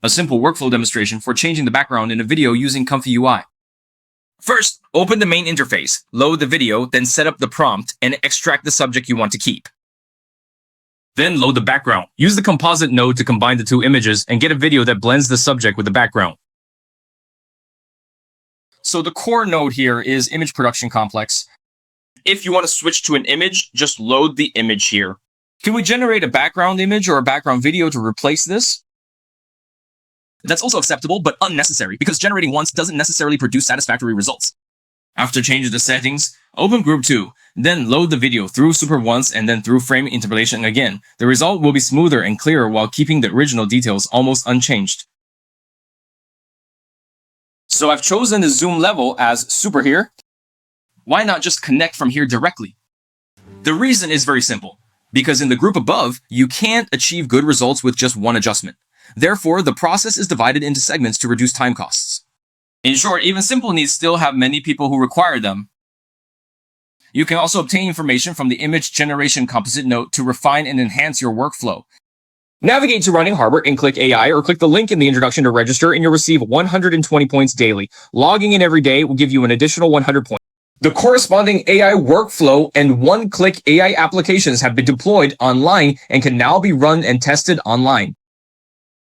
a simple workflow demonstration for changing the background in a video using ComfyUI. First, open the main interface, load the video, then set up the prompt and extract the subject you want to keep. Then load the background. Use the composite node to combine the two images and get a video that blends the subject with the background. So the core node here is image production complex. If you want to switch to an image, just load the image here. Can we generate a background image or a background video to replace this? That's also acceptable, but unnecessary, because generating once doesn't necessarily produce satisfactory results. After changing the settings, open Group 2, then load the video through SUPIR once and then through frame interpolation again. The result will be smoother and clearer while keeping the original details almost unchanged. So I've chosen the zoom level as SUPIR here. Why not just connect from here directly? The reason is very simple, because in the group above, you can't achieve good results with just one adjustment. Therefore, the process is divided into segments to reduce time costs. In short, even simple needs still have many people who require them. You can also obtain information from the image generation composite node to refine and enhance your workflow. Navigate to RunningHub and click AI, or click the link in the introduction to register and you'll receive 120 points daily. Logging in every day will give you an additional 100 points. The corresponding AI workflow and one-click AI applications have been deployed online and can now be run and tested online.